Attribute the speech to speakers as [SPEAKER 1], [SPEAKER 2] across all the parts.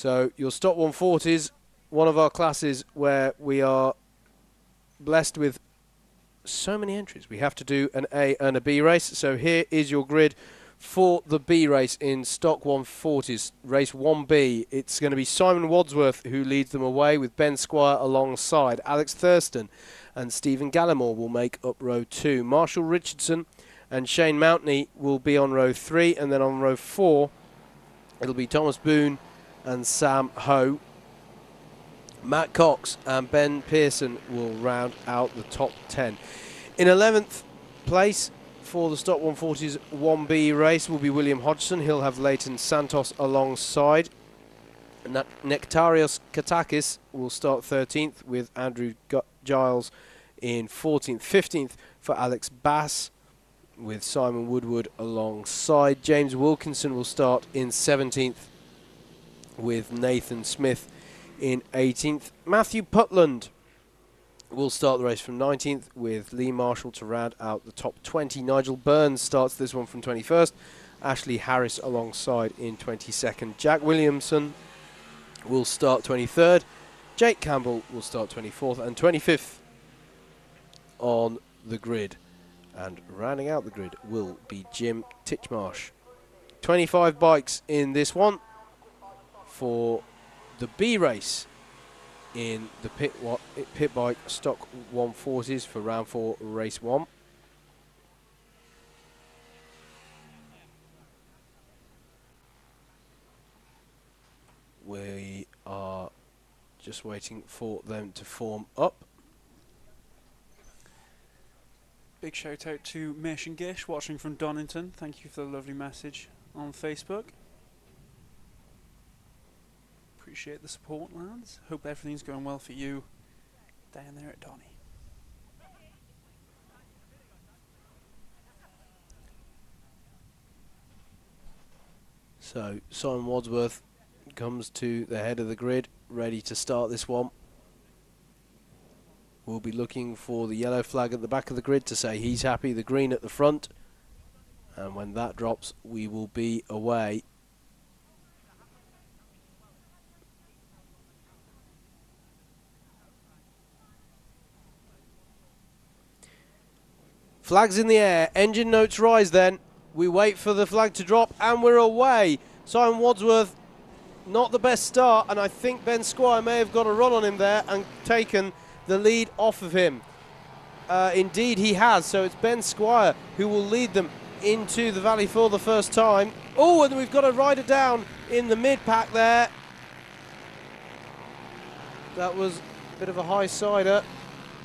[SPEAKER 1] So your stock 140s, one of our classes where we are blessed with so many entries. We have to do an A and a B race. So here is your grid for the B race in stock 140s, race 1B. It's going to be Simon Wadsworth who leads them away with Ben Squire alongside. Alex Thurston and Stephen Gallimore will make up row 2. Marshall Richardson and Shane Mountney will be on row 3, and then on row 4 it'll be Thomas Boone and Sam Ho. Matt Cox and Ben Pearson will round out the top 10. In 11th place for the Stock 140s 1B race will be William Hodgson. He'll have Leighton Santos alongside. Nectarios Katakis will start 13th with Andrew Giles in 14th. 15th for Alex Bass with Simon Woodward alongside. James Wilkinson will start in 17th with Nathan Smith in 18th. Matthew Putland will start the race from 19th with Lee Marshall to round out the top 20. Nigel Burns starts this one from 21st. Ashley Harris alongside in 22nd. Jack Williamson will start 23rd. Jake Campbell will start 24th and 25th on the grid. And rounding out the grid will be Jim Titchmarsh. 25 bikes in this one for the B race in the pit bike stock 140s for round 4 race 1. We are just waiting for them to form up.
[SPEAKER 2] Big shout out to Mish and Gish watching from Donington. Thank you for the lovely message on Facebook. Appreciate the support, lads. Hope everything's going well for you down there at Donny.
[SPEAKER 1] So Simon Wadsworth comes to the head of the grid, ready to start this one. We'll be looking for the yellow flag at the back of the grid to say he's happy, the green at the front. And when that drops, we will be away. Flags in the air, engine notes rise then. We wait for the flag to drop and we're away. Simon Wadsworth, not the best start, and I think Ben Squire may have got a run on him there and taken the lead off of him. Indeed he has, so it's Ben Squire who will lead them into the valley for the first time. Oh, and we've got a rider down in the mid-pack there. That was a bit of a high-sider.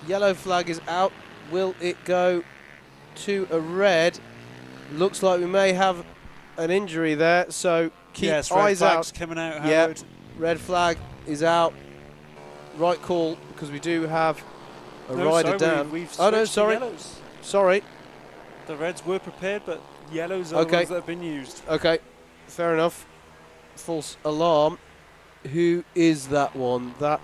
[SPEAKER 1] Yellow flag is out. Will it go to a red? Looks like we may have an injury there, so keep eyes out.
[SPEAKER 2] Red flag's coming out, Howard.
[SPEAKER 1] Yeah, red flag is out. Right call, because we do have a rider down.
[SPEAKER 2] Oh no,
[SPEAKER 1] sorry. Sorry.
[SPEAKER 2] The reds were prepared, but yellows are the ones that have been used.
[SPEAKER 1] Okay, fair enough. False alarm. Who is that one? That...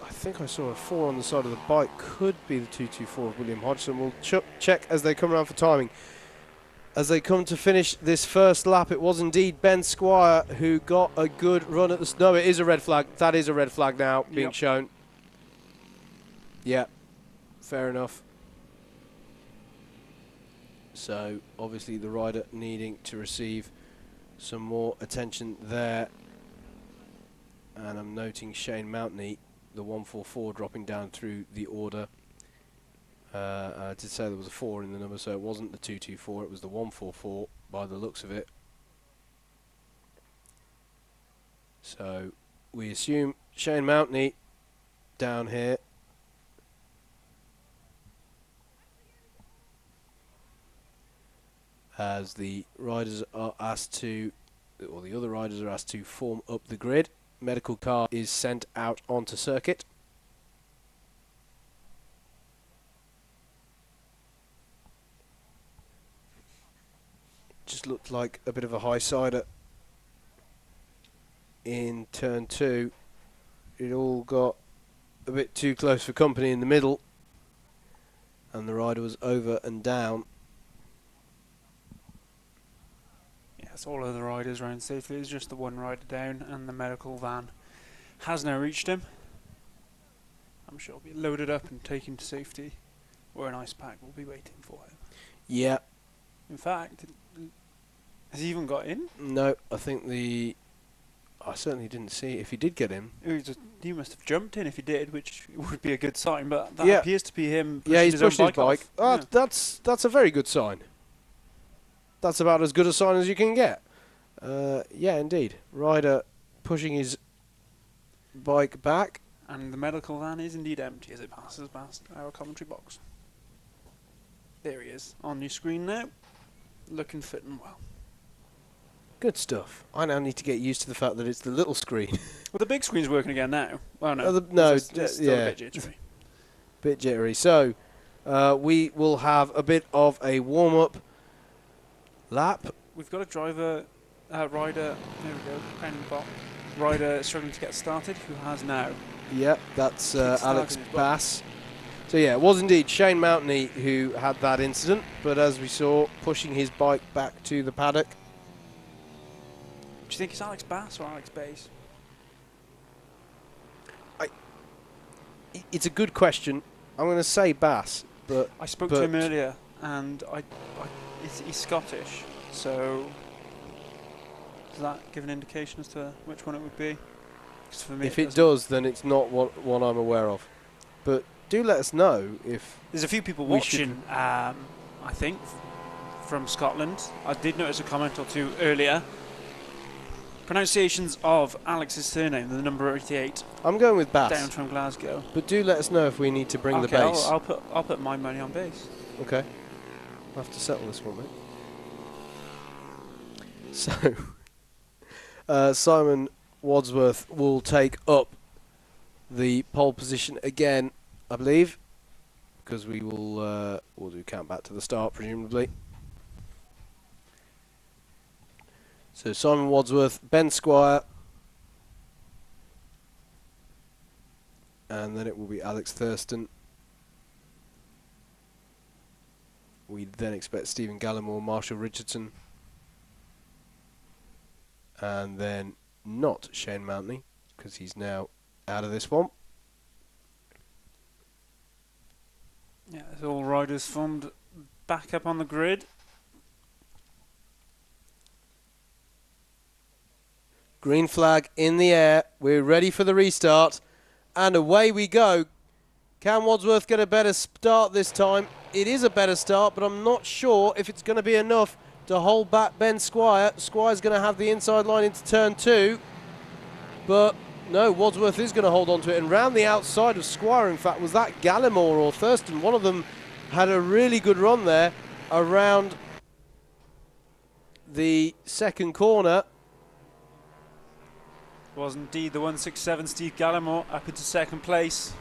[SPEAKER 1] I think I saw a 4 on the side of the bike. Could be the 224 of William Hodgson. We'll check as they come around for timing. As they come to finish this first lap, it was indeed Ben Squire who got a good run at the... No, it is a red flag. That is a red flag now being shown. Yeah, fair enough. So, obviously the rider needing to receive some more attention there. And I'm noting Shane Mountney, the 144, dropping down through the order. I did say there was a 4 in the number, so it wasn't the 224, it was the 144 by the looks of it. So we assume Shane Mountney down here. As the riders are asked to, or the other riders are asked to form up the grid. Medical car is sent out onto circuit. Just looked like a bit of a high-sider in turn 2. It all got a bit too close for company in the middle, and the rider was over and down.
[SPEAKER 2] gets all of the riders around safely. It's just the one rider down, and the medical van has now reached him. I'm sure he'll be loaded up and taken to safety, where an ice pack will be waiting for him.
[SPEAKER 1] Yeah.
[SPEAKER 2] In fact, has he even got in?
[SPEAKER 1] No, I think I certainly didn't see if he did get in.
[SPEAKER 2] He must have jumped in if he did, which would be a good sign, but that
[SPEAKER 1] Yeah.
[SPEAKER 2] appears to be him pushing
[SPEAKER 1] Yeah, he's
[SPEAKER 2] his own
[SPEAKER 1] pushing his bike.
[SPEAKER 2] off. Yeah.
[SPEAKER 1] That's a very good sign. That's about as good a sign as you can get. Yeah, indeed. Rider pushing his bike back.
[SPEAKER 2] And the medical van is indeed empty as it passes past our commentary box. There he is, on your screen now, looking fit and well.
[SPEAKER 1] Good stuff. I now need to get used to the fact that it's the little screen.
[SPEAKER 2] Well, the big screen's working again now. Well, no.
[SPEAKER 1] It's
[SPEAKER 2] still a bit jittery.
[SPEAKER 1] Bit jittery. So, we will have a bit of a warm-up lap.
[SPEAKER 2] We've got a rider, there we go, pounding the box. Rider struggling to get started, who has now.
[SPEAKER 1] Yep, that's
[SPEAKER 2] Kick-started
[SPEAKER 1] Alex
[SPEAKER 2] his bike.
[SPEAKER 1] Bass. So yeah, it was indeed Shane Mountney who had that incident, but as we saw, pushing his bike back to the paddock.
[SPEAKER 2] Do you think it's Alex Bass or Alex Bays?
[SPEAKER 1] It's a good question. I'm going to say Bass, but
[SPEAKER 2] I spoke to him earlier, and he's Scottish, so does that give an indication as to which one it would be? 'Cause for me
[SPEAKER 1] if it does, then it's not one I'm aware of. But do let us know if...
[SPEAKER 2] There's a few people
[SPEAKER 1] we should-
[SPEAKER 2] watching, I think, from Scotland. I did notice a comment or two earlier. Pronunciations of Alex's surname, the number 88,
[SPEAKER 1] I'm going with Bass.
[SPEAKER 2] down from Glasgow.
[SPEAKER 1] But do let us know if we need to bring the
[SPEAKER 2] Okay,
[SPEAKER 1] bass.
[SPEAKER 2] I'll put my money on base.
[SPEAKER 1] Okay. I'll have to settle this one, mate. So, Simon Wadsworth will take up the pole position again, I believe, because we will we'll do count back to the start, presumably. So Simon Wadsworth, Ben Squire, and then it will be Alex Thurston. We then expect Stephen Gallimore, Marshall Richardson, and then not Shane Mountney, because he's now out of this one.
[SPEAKER 2] Yeah, there's all riders formed back up on the grid.
[SPEAKER 1] Green flag in the air. We're ready for the restart. And away we go. Can Wadsworth get a better start this time? It is a better start, but I'm not sure if it's going to be enough to hold back Ben Squire. Squire's going to have the inside line into turn 2. But no, Wadsworth is going to hold on to it. And round the outside of Squire, in fact, was that Gallimore or Thurston. One of them had a really good run there around the second corner.
[SPEAKER 2] Was indeed the 167 Steve Gallimore up into second place.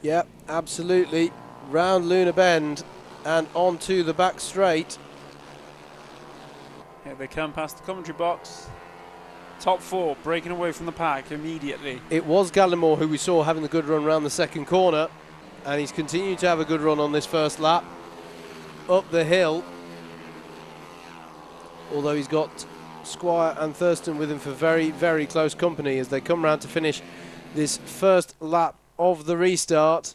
[SPEAKER 1] Yep, absolutely. Round Luna Bend and onto the back straight.
[SPEAKER 2] Here they come past the commentary box. Top 4 breaking away from the pack immediately.
[SPEAKER 1] It was Gallimore who we saw having the good run round the second corner, and he's continued to have a good run on this first lap. Up the hill, although he's got Squire and Thurston with him for very, very close company as they come round to finish this first lap of the restart.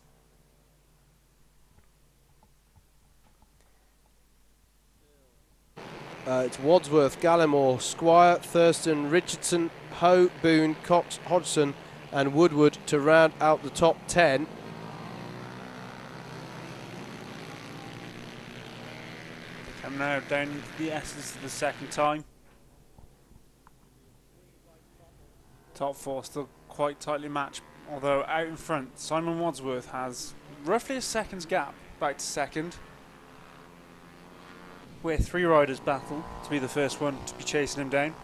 [SPEAKER 1] It's Wadsworth, Gallimore, Squire, Thurston, Richardson, Ho, Boone, Cox, Hodgson and Woodward to round out the top 10.
[SPEAKER 2] Come now down into the S's for the second time. Top 4 still quite tightly matched, although out in front Simon Wadsworth has roughly a second's gap back to second, where 3 riders battle to be the first one to be chasing him down.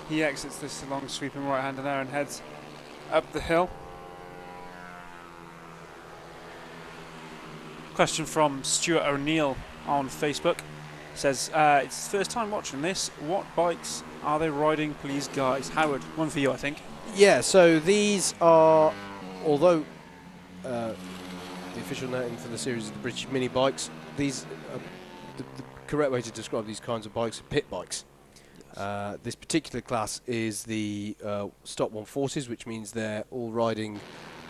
[SPEAKER 2] He exits this long sweeping right hander now and heads up the hill. Question from Stuart O'Neill on Facebook. Says, it's his first time watching this. What bikes are they riding, please, guys? Howard, one for you, I think.
[SPEAKER 1] Yeah, so these are, although the official name for the series is the British Mini Bikes, these the correct way to describe these kinds of bikes are pit bikes.
[SPEAKER 2] Yes.
[SPEAKER 1] This particular class is the stock 140s, which means they're all riding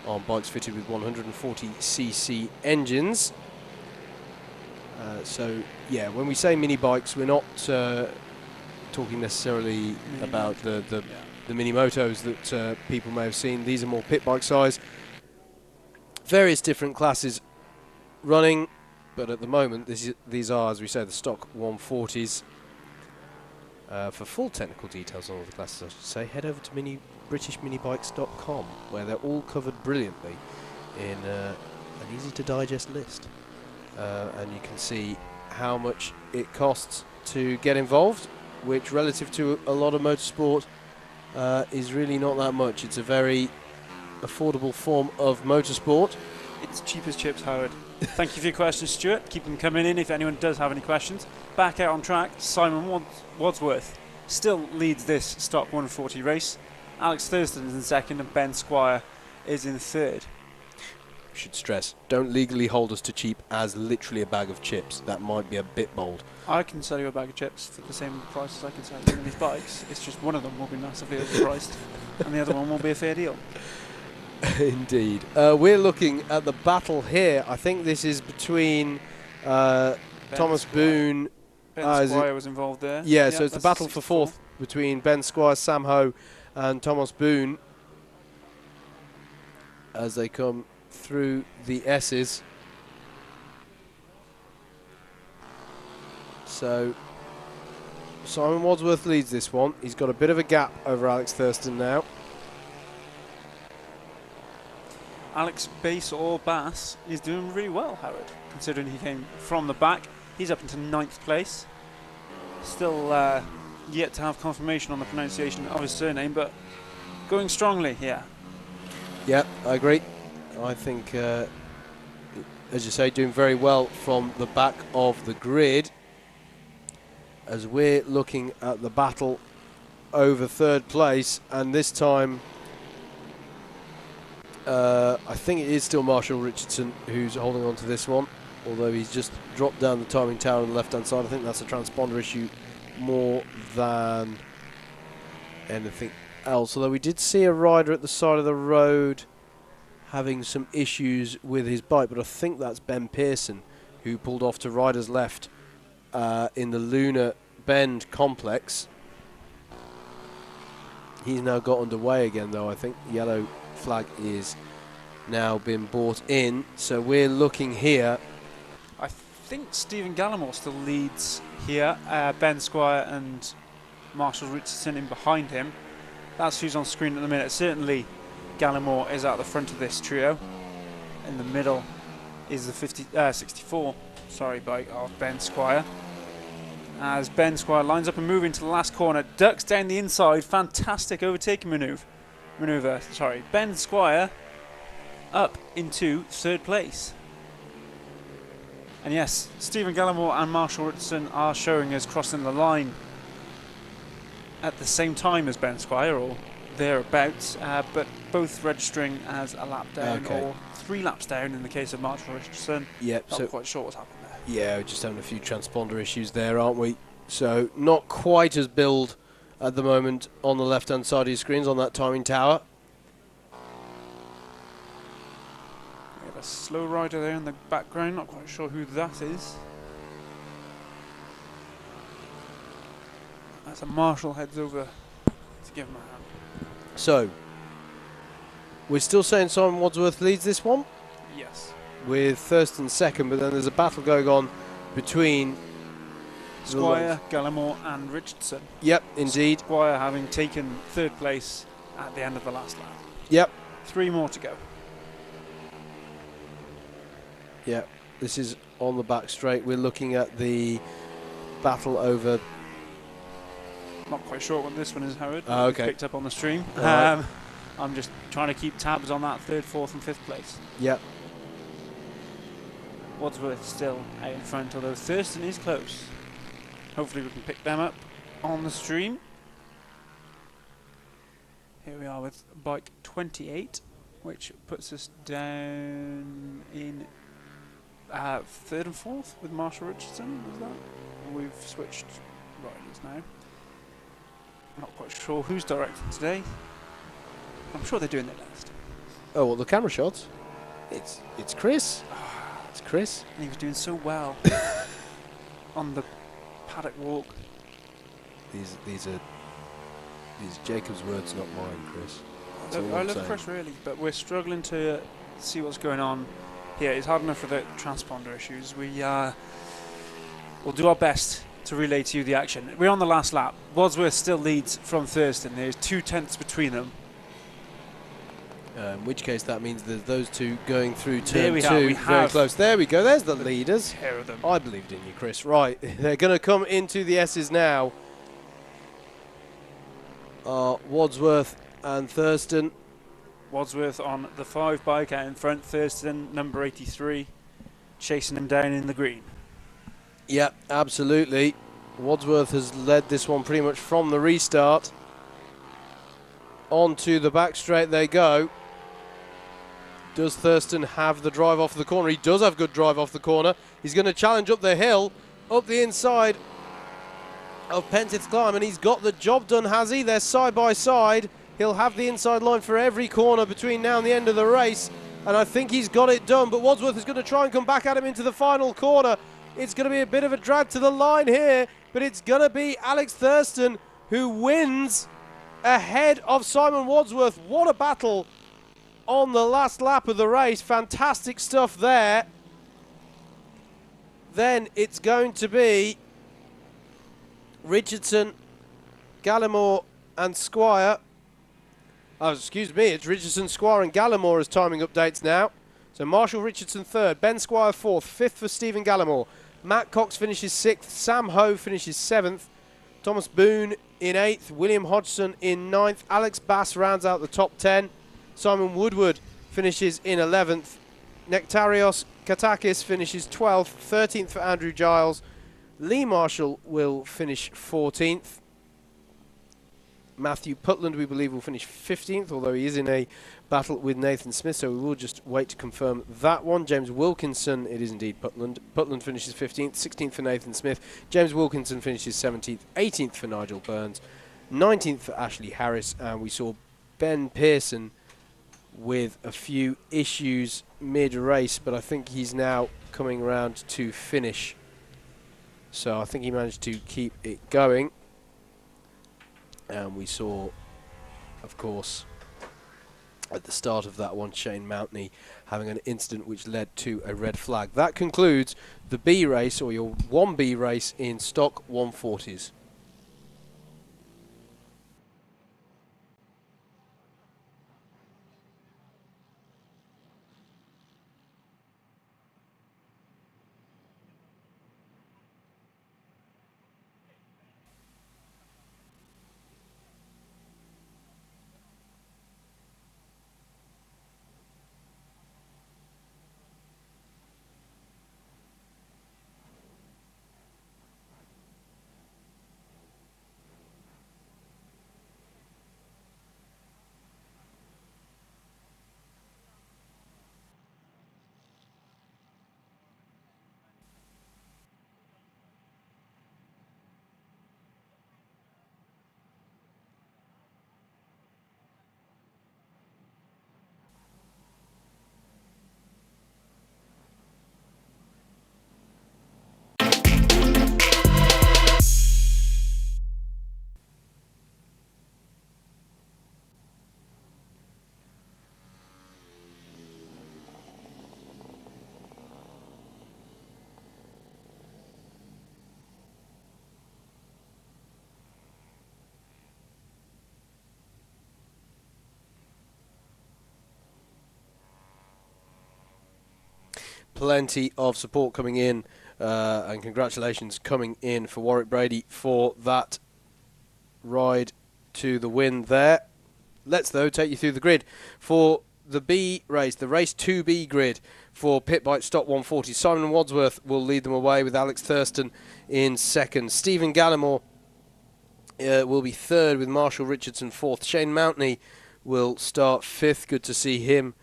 [SPEAKER 1] on bikes fitted with 140cc engines. So, yeah, when we say mini bikes, we're not talking necessarily about the mini motos that people may have seen. These are more pit bike size. Various different classes running, but at the moment these are, as we say, the stock 140s. For full technical details on all the classes, I should say, head over to BritishMinibikes.com, where they're all covered brilliantly in an easy-to-digest list. And you can see how much it costs to get involved, which relative to a lot of motorsport is really not that much. It's a very affordable form of motorsport.
[SPEAKER 2] It's cheap as chips, Howard. Thank you for your questions, Stuart. Keep them coming in if anyone does have any questions. Back out on track, Simon Wadsworth still leads this stock 140 race. Alex Thurston is in second and Ben Squire is in third.
[SPEAKER 1] Should stress, don't legally hold us to cheap as literally a bag of chips. That might be a bit bold.
[SPEAKER 2] I can sell you a bag of chips for the same price as I can sell you one of these bikes. It's just one of them will be massively overpriced and the other one will be a fair deal.
[SPEAKER 1] Indeed. We're looking at the battle here. I think this is between Thomas Boone.
[SPEAKER 2] Ben Squire was involved there.
[SPEAKER 1] Yeah, so it's the battle for fourth between Ben Squire, Sam Ho and Thomas Boone as they come through the S's. So Simon Wadsworth leads this one. He's got a bit of a gap over Alex Thurston now.
[SPEAKER 2] Alex Bass or Bass is doing really well, Howard, considering he came from the back. He's up into 9th place. Still yet to have confirmation on the pronunciation of his surname, but going strongly here.
[SPEAKER 1] Yeah, I agree. I think, as you say, doing very well from the back of the grid. As we're looking at the battle over 3rd place, and this time I think it is still Marshall Richardson who's holding on to this one, although he's just dropped down the timing tower on the left-hand side. I think that's a transponder issue more than anything else, although we did see a rider at the side of the road having some issues with his bike, but I think that's Ben Pearson, who pulled off to rider's left in the Lunar Bend complex. He's now got underway again, though. I think yellow flag is now been brought in, so we're looking here.
[SPEAKER 2] I think Stephen Gallimore still leads here. Ben Squire and Marshall Richardson in behind him. That's who's on screen at the minute. Certainly Gallimore is at the front of this trio. In the middle is the 64 bike of Ben Squire. As Ben Squire lines up and moves into the last corner, ducks down the inside, fantastic overtaking maneuver. Ben Squire up into 3rd place. And yes, Stephen Gallimore and Marshall Richardson are showing us crossing the line at the same time as Ben Squire, or thereabouts, but both registering as a lap down, or 3 laps down in the case of Marshall Richardson.
[SPEAKER 1] Yep,
[SPEAKER 2] Not quite sure what's happened there.
[SPEAKER 1] Yeah, we're just having a few transponder issues there, aren't we? So not quite as billed at the moment on the left-hand side of your screens on that timing tower.
[SPEAKER 2] We have a slow rider there in the background, not quite sure who that is. As a Marshall heads over to give him a hand.
[SPEAKER 1] So, we're still saying Simon Wadsworth leads this one?
[SPEAKER 2] Yes.
[SPEAKER 1] With Thurston second, but then there's a battle going on between
[SPEAKER 2] Squire, Gallimore and Richardson.
[SPEAKER 1] Yep, indeed.
[SPEAKER 2] Squire having taken 3rd place at the end of the last lap.
[SPEAKER 1] Yep.
[SPEAKER 2] 3 more to go.
[SPEAKER 1] Yep, this is on the back straight. We're looking at the battle over...
[SPEAKER 2] Not quite sure what this one is, Howard.
[SPEAKER 1] Okay.
[SPEAKER 2] Picked up on the stream.
[SPEAKER 1] Right.
[SPEAKER 2] I'm just trying to keep tabs on that 3rd, 4th and 5th place.
[SPEAKER 1] Yep.
[SPEAKER 2] Wadsworth still out in front, although Thurston is close. Hopefully we can pick them up on the stream. Here we are with bike 28, which puts us down in third and fourth with Marshall Richardson, is that? We've switched riders now. Not quite sure who's directing today. I'm sure they're doing their best.
[SPEAKER 1] Oh, well, the camera shots. It's Chris. It's Chris.
[SPEAKER 2] And he was doing so well on the paddock walk.
[SPEAKER 1] These are Jacob's words, not mine, Chris.
[SPEAKER 2] I love Chris really, but we're struggling to see what's going on here. It's hard enough for the transponder issues. We'll do our best to relay to you the action. We're on the last lap. Wadsworth still leads from Thurston. There's 2/10 between them.
[SPEAKER 1] In which case that means there's those two going through
[SPEAKER 2] There
[SPEAKER 1] turn
[SPEAKER 2] we
[SPEAKER 1] two,
[SPEAKER 2] have
[SPEAKER 1] very close. There we go. There's the leaders.
[SPEAKER 2] Pair of them.
[SPEAKER 1] I believed in you, Chris. Right, they're going to come into the S's now. Wadsworth and Thurston.
[SPEAKER 2] Wadsworth on the 5 bike out in front. Thurston, number 83, chasing him down in the green.
[SPEAKER 1] Yep, absolutely. Wadsworth has led this one pretty much from the restart. Onto the back straight they go. Does Thurston have the drive off the corner? He does have good drive off the corner. He's going to challenge up the hill, up the inside of Pentith Climb, and he's got the job done, has he? They're side by side. He'll have the inside line for every corner between now and the end of the race, and I think he's got it done, but Wadsworth is going to try and come back at him into the final corner. It's going to be a bit of a drag to the line here, but it's going to be Alex Thurston who wins ahead of Simon Wadsworth. What a battle on the last lap of the race. Fantastic stuff there. Then it's going to be Richardson, Gallimore and Squire. Oh, excuse me, it's Richardson, Squire and Gallimore as timing updates now. So Marshall Richardson third, Ben Squire fourth, fifth for Stephen Gallimore. Matt Cox finishes sixth, Sam Ho finishes seventh, Thomas Boone in eighth, William Hodgson in ninth, Alex Bass rounds out the top 10, Simon Woodward finishes in 11th, Nectarios Katakis finishes 12th, 13th for Andrew Giles, Lee Marshall will finish 14th, Matthew Putland we believe will finish 15th, although he is in a battle with Nathan Smith, so we will just wait to confirm that one. James Wilkinson, it is indeed Putland. Putland finishes 15th, 16th for Nathan Smith. James Wilkinson finishes 17th, 18th for Nigel Burns, 19th for Ashley Harris, and we saw Ben Pearson with a few issues mid-race, but I think he's now coming around to finish. So I think he managed to keep it going. And we saw, of course, at the start of that one, Shane Mountney having an incident which led to a red flag. That concludes the B race, or your 1B race in stock 140s. Plenty of support coming in, and congratulations coming in for Warwick Brady for that ride to the win there. Let's, though, take you through the grid for the B race, the race 2B grid for Pitbike Stock 140. Simon Wadsworth will lead them away with Alex Thurston in second. Stephen Gallimore will be third with Marshall Richardson fourth. Shane Mountney will start fifth. Good to see him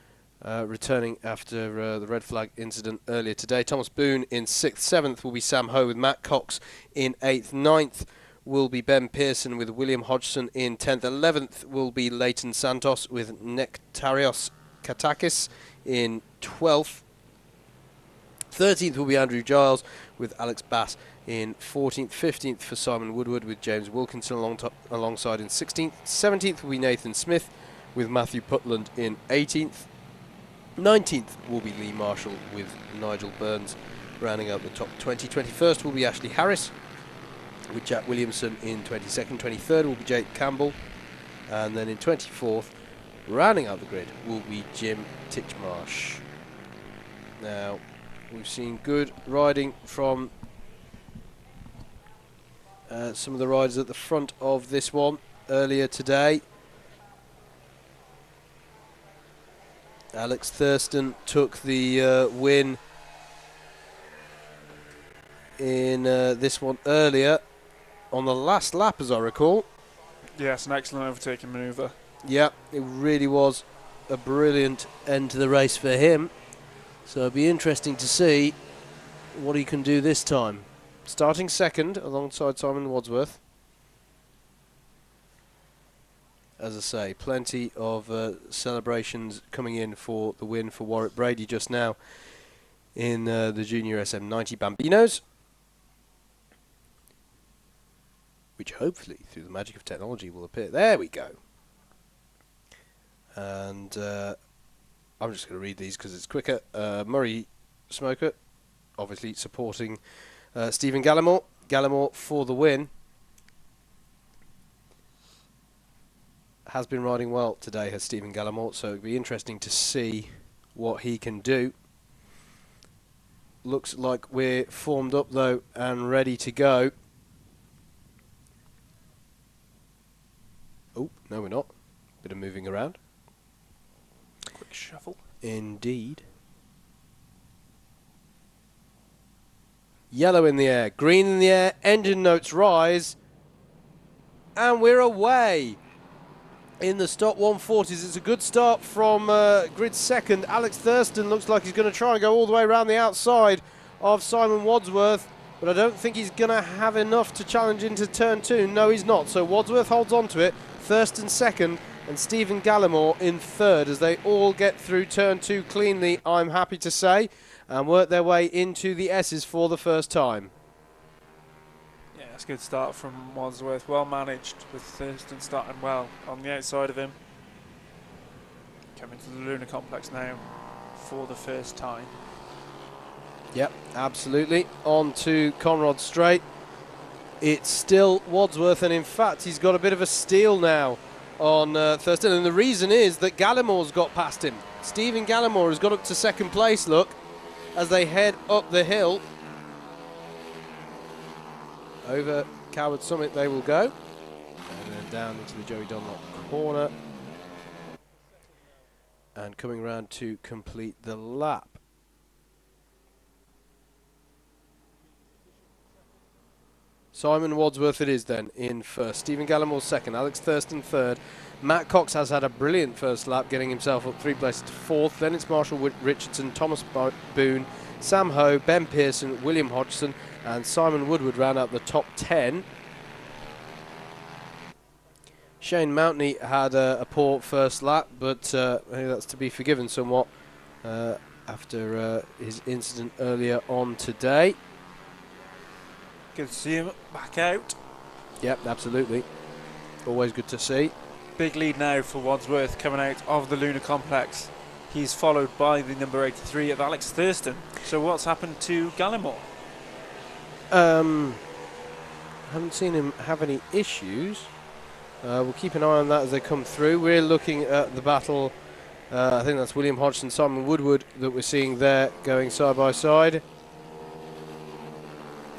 [SPEAKER 1] returning after the red flag incident earlier today. Thomas Boone in 6th. 7th will be Sam Ho with Matt Cox in 8th. 9th will be Ben Pearson with William Hodgson in 10th. 11th will be Leighton Santos with Nektarios Katakis in 12th. 13th will be Andrew Giles with Alex Bass in 14th. 15th for Simon Woodward with James Wilkinson alongside in 16th. 17th will be Nathan Smith with Matthew Putland in 18th. 19th will be Lee Marshall with Nigel Burns rounding out the top 20. 21st will be Ashley Harris with Jack Williamson in 22nd. 23rd will be Jake Campbell, and then in 24th, rounding out the grid, will be Jim Titchmarsh. Now, we've seen good riding from some of the riders at the front of this one earlier today. Alex Thurston took the win in this one earlier on the last lap, as I recall.
[SPEAKER 2] Yes, an excellent overtaking manoeuvre.
[SPEAKER 1] Yeah, it really was a brilliant end to the race for him. So it'll be interesting to see what he can do this time. Starting second alongside Simon Wadsworth. As I say, plenty of celebrations coming in for the win for Warwick Brady just now in the Junior SM90 Bambinos, which hopefully, through the magic of technology, will appear. There we go. And I'm just going to read these because it's quicker. Murray Smoker, obviously supporting Stephen Gallimore. Gallimore for the win. Has been riding well today, has Stephen Gallimore, so it'll be interesting to see what he can do. Looks like we're formed up, though, and ready to go. Oh, no, we're not. Bit of moving around.
[SPEAKER 2] Quick shuffle.
[SPEAKER 1] Indeed. Yellow in the air, green in the air, engine notes rise, and we're away. In the stop 140s, it's a good start from grid second. Alex Thurston looks like he's going to try and go all the way around the outside of Simon Wadsworth, but I don't think he's going to have enough to challenge into turn 2. No, he's not. So Wadsworth holds on to it. Thurston second, and Stephen Gallimore in third as they all get through turn 2 cleanly, I'm happy to say, and work their way into the S's for the first time.
[SPEAKER 2] Yeah, that's a good start from Wadsworth. Well managed with Thurston starting well on the outside of him. Coming to the Lunar Complex now for the first time.
[SPEAKER 1] Yep, absolutely. On to Conrod Straight. It's still Wadsworth, and in fact he's got a bit of a steal now on Thurston, and the reason is that Gallimore's got past him. Stephen Gallimore has got up to second place, look, as they head up the hill. Over Coward Summit they will go, and then down into the Joey Dunlop corner, and coming round to complete the lap. Simon Wadsworth it is then in first. Stephen Gallimore second. Alex Thurston third. Matt Cox has had a brilliant first lap, getting himself up 3 places to fourth. Then it's Marshall Richardson, Thomas Boone, Sam Ho, Ben Pearson, William Hodgson, and Simon Woodward round out the top 10. Shane Mountney had a poor first lap, but I think that's to be forgiven somewhat after his incident earlier on today.
[SPEAKER 2] Good to see him back out.
[SPEAKER 1] Yep, absolutely. Always good to see.
[SPEAKER 2] Big lead now for Wadsworth coming out of the Lunar Complex. He's followed by the number 83 of Alex Thurston. So what's happened to Gallimore?
[SPEAKER 1] Haven't seen him have any issues. We'll keep an eye on that as they come through. We're looking at the battle. I think that's William Hodgson, Simon Woodward that we're seeing there going side by side.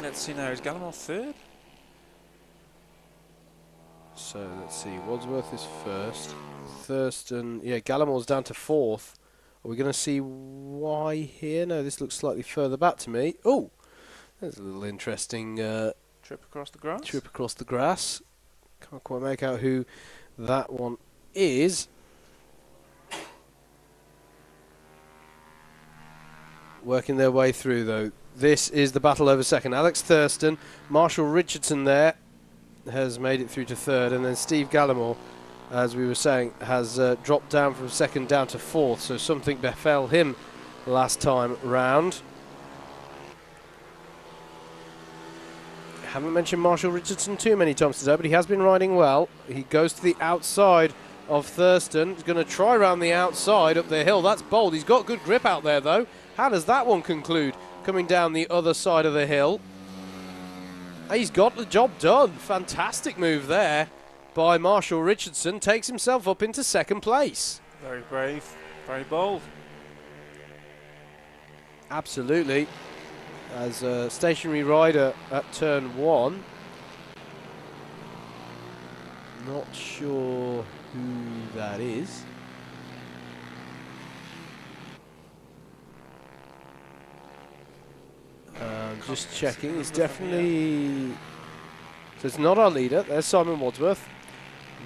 [SPEAKER 2] Let's see now, is Gallimore third?
[SPEAKER 1] So let's see, Wadsworth is first. Thurston, yeah, Gallimore's down to fourth. Are we going to see why here? No, this looks slightly further back to me. Oh, there's a little interesting
[SPEAKER 2] Trip across the grass?
[SPEAKER 1] trip across the grass. Can't quite make out who that one is. Working their way through, though. This is the battle over second. Alex Thurston, Marshall Richardson there has made it through to third, and then Steve Gallimore, as we were saying, has dropped down from second down to fourth, so something befell him last time round. Haven't mentioned Marshall Richardson too many times today, but he has been riding well. He goes to the outside of Thurston. He's going to try around the outside up the hill. That's bold. He's got good grip out there, though. How does that one conclude? Coming down the other side of the hill. He's got the job done. Fantastic move there by Marshall Richardson. Takes himself up into second place.
[SPEAKER 2] Very brave, very bold.
[SPEAKER 1] Absolutely. As a stationary rider at turn 1. Not sure who that is. Just checking. It's definitely... So it's not our leader. There's Simon Wadsworth.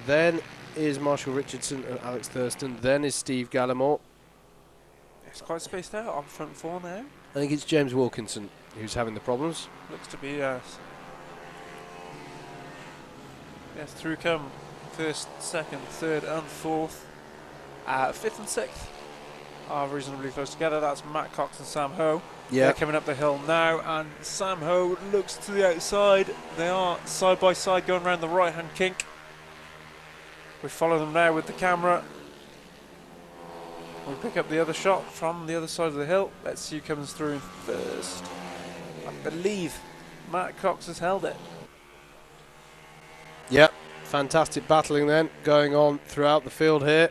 [SPEAKER 1] Then is Marshall Richardson and Alex Thurston. Then is Steve Gallimore.
[SPEAKER 2] It's quite spaced out on front 4 now.
[SPEAKER 1] I think it's James Wilkinson who's having the problems.
[SPEAKER 2] Looks to be, yes. Yes, through come first, second, third and fourth. Fifth and sixth are reasonably close together. That's Matt Cox and Sam Ho.
[SPEAKER 1] Yeah.
[SPEAKER 2] They're coming up the hill now, and Sam Ho looks to the outside. They are side by side going around the right hand kink. We follow them now with the camera. We pick up the other shot from the other side of the hill. Let's see who comes through first. I believe Matt Cox has held it.
[SPEAKER 1] Yep, fantastic battling then going on throughout the field here.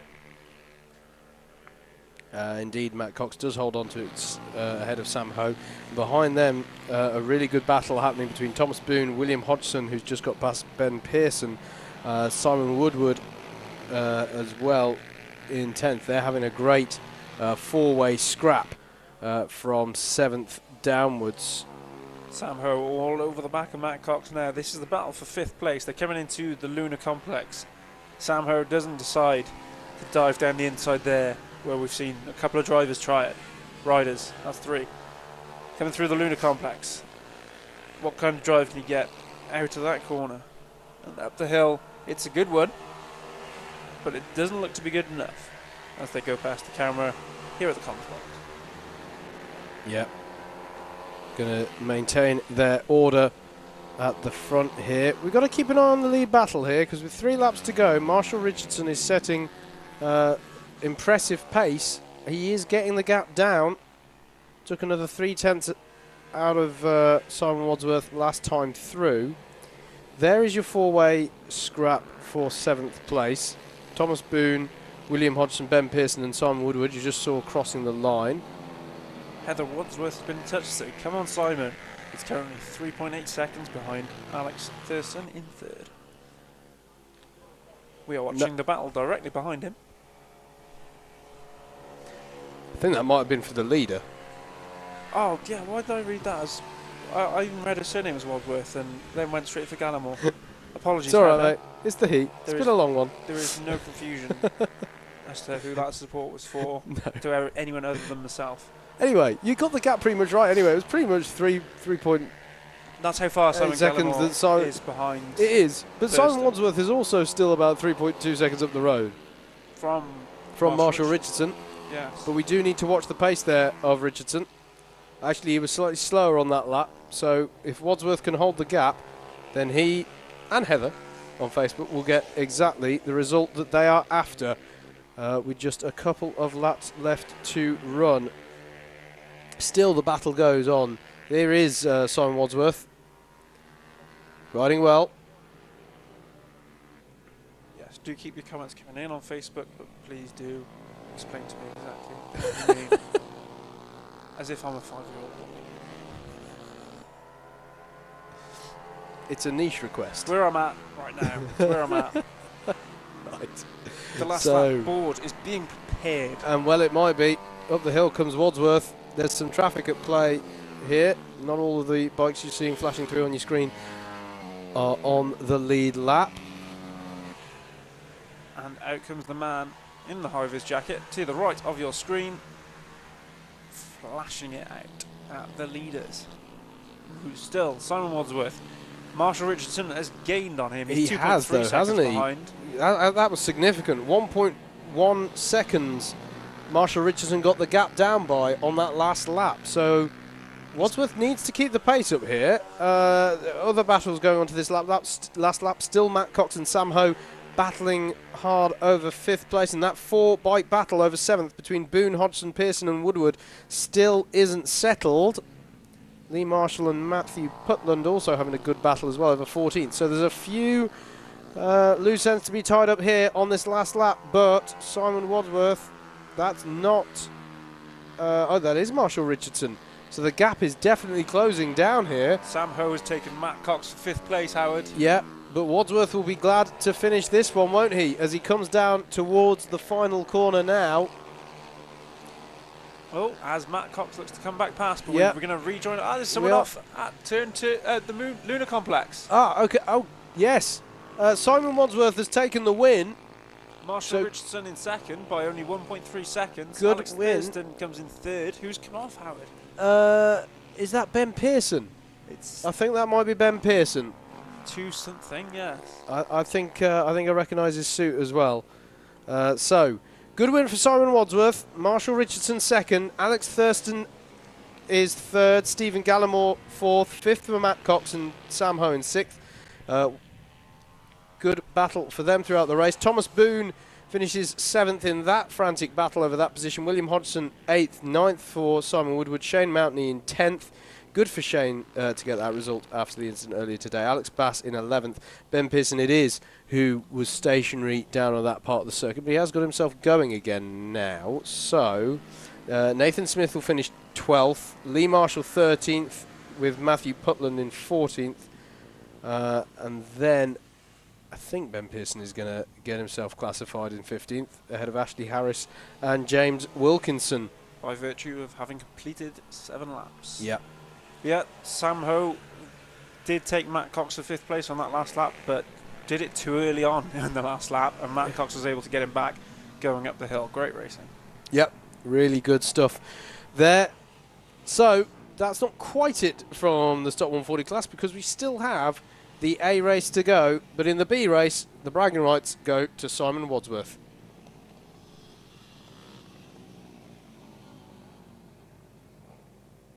[SPEAKER 1] Indeed, Matt Cox does hold on to it ahead of Sam Ho. Behind them, a really good battle happening between Thomas Boone, William Hodgson, who's just got past Ben Pearson, Simon Woodward as well in 10th. They're having a great four-way scrap from 7th downwards.
[SPEAKER 2] Sam Ho all over the back of Matt Cox now. This is the battle for 5th place. They're coming into the Lunar Complex. Sam Ho doesn't decide to dive down the inside there, where we've seen a couple of drivers try it. Riders, that's 3. Coming through the Lunar Complex. What kind of drive can you get out of that corner? And up the hill, it's a good one, but it doesn't look to be good enough as they go past the camera here at the complex.
[SPEAKER 1] Yep. Going to maintain their order at the front here. We've got to keep an eye on the lead battle here, because with 3 laps to go, Marshall Richardson is setting impressive pace. He is getting the gap down. Took another 3/10 out of Simon Wadsworth last time through. There is your 4-way scrap for 7th place. Thomas Boone, William Hodgson, Ben Pearson and Simon Woodward you just saw crossing the line.
[SPEAKER 2] Heather Wadsworth has been in touch, so come on Simon. It's currently 3.8 seconds behind Alex Thurston in 3rd. We are watching the battle directly behind him.
[SPEAKER 1] I think that might have been for the leader.
[SPEAKER 2] Oh yeah, why did I read that as... I even read his surname as Wadsworth and then went straight for Gallimore. Apologies.
[SPEAKER 1] It's alright, mate. It's the heat. It's been a long one.
[SPEAKER 2] There is no confusion as to who that support was for to anyone other than myself.
[SPEAKER 1] Anyway, you got the gap pretty much right anyway. It was pretty much 3 point...
[SPEAKER 2] That's how far Simon
[SPEAKER 1] seconds
[SPEAKER 2] Gallimore
[SPEAKER 1] that Simon
[SPEAKER 2] is behind.
[SPEAKER 1] It is. But
[SPEAKER 2] Thurston.
[SPEAKER 1] Simon Wadsworth is also still about 3.2 seconds up the road.
[SPEAKER 2] From
[SPEAKER 1] Marshall Richardson.
[SPEAKER 2] Yes.
[SPEAKER 1] But we do need to watch the pace there of Richardson. Actually, he was slightly slower on that lap. So if Wadsworth can hold the gap, then he and Heather on Facebook will get exactly the result that they are after. With just a couple of laps left to run. Still the battle goes on. There is Simon Wadsworth. Riding well.
[SPEAKER 2] Yes, do keep your comments coming in on Facebook, but please do explain to me exactly what you mean. As if I'm a 5-year-old.
[SPEAKER 1] It's a niche request.
[SPEAKER 2] Where I'm at right now. Where I'm at.
[SPEAKER 1] Right.
[SPEAKER 2] The last lap board is being prepared.
[SPEAKER 1] And well, it might be. Up the hill comes Wadsworth. There's some traffic at play here. Not all of the bikes you're seeing flashing through on your screen are on the lead lap.
[SPEAKER 2] And out comes the man in the high-vis jacket to the right of your screen. splashing it out at the leaders. Who's still Simon Wadsworth. Marshall Richardson has gained on him. He's
[SPEAKER 1] He has, though, hasn't he?
[SPEAKER 2] Behind.
[SPEAKER 1] That was significant. 1.1 seconds Marshall Richardson got the gap down by on that last lap. So Wadsworth needs to keep the pace up here. Other battles going on to this last lap. Still Matt Cox and Sam Ho battling hard over 5th place. And that 4-bike battle over 7th between Boone, Hodgson, Pearson and Woodward still isn't settled. Lee Marshall and Matthew Putland also having a good battle as well over 14th. So there's a few loose ends to be tied up here on this last lap. But Simon Wadsworth, that's not... oh, that is Marshall Richardson. So the gap is definitely closing down here.
[SPEAKER 2] Sam Ho has taken Matt Cox for 5th place, Howard.
[SPEAKER 1] Yeah, but Wadsworth will be glad to finish this one, won't he? As he comes down towards the final corner now.
[SPEAKER 2] Oh, as Matt Cox looks to come back past, but
[SPEAKER 1] yep.
[SPEAKER 2] we're going to rejoin. Ah, there's someone off at turn to the Lunar Complex.
[SPEAKER 1] Ah, okay. Oh, yes. Simon Wadsworth has taken the win.
[SPEAKER 2] Marshall Richardson in 2nd by only 1.3 seconds.
[SPEAKER 1] Good
[SPEAKER 2] Alex
[SPEAKER 1] win.
[SPEAKER 2] Thurston comes in 3rd. Who's come off, Howard?
[SPEAKER 1] Is that Ben Pearson? I think that might be Ben Pearson.
[SPEAKER 2] 2 something, yes.
[SPEAKER 1] I think I recognise his suit as well. So, good win for Simon Wadsworth. Marshall Richardson 2nd. Alex Thurston is 3rd. Stephen Gallimore 4th. 5th for Matt Cox and Sam Ho in 6th. Good battle for them throughout the race. Thomas Boone finishes 7th in that frantic battle over that position. William Hodgson 8th. 9th for Simon Woodward. Shane Mountney in 10th. Good for Shane to get that result after the incident earlier today. Alex Bass in 11th. Ben Pearson it is who was stationary down on that part of the circuit, but he has got himself going again now. So Nathan Smith will finish 12th. Lee Marshall 13th with Matthew Putland in 14th. And then I think Ben Pearson is going to get himself classified in 15th ahead of Ashley Harris and James Wilkinson.
[SPEAKER 2] By virtue of having completed 7 laps.
[SPEAKER 1] Yeah.
[SPEAKER 2] Yeah, Sam Ho did take Matt Cox to 5th place on that last lap, but did it too early on in the last lap, and Matt Cox was able to get him back going up the hill. Great racing.
[SPEAKER 1] Yep, really good stuff there. So that's not quite it from the Stock 140 class, because we still have the A race to go, but in the B race, the bragging rights go to Simon Wadsworth.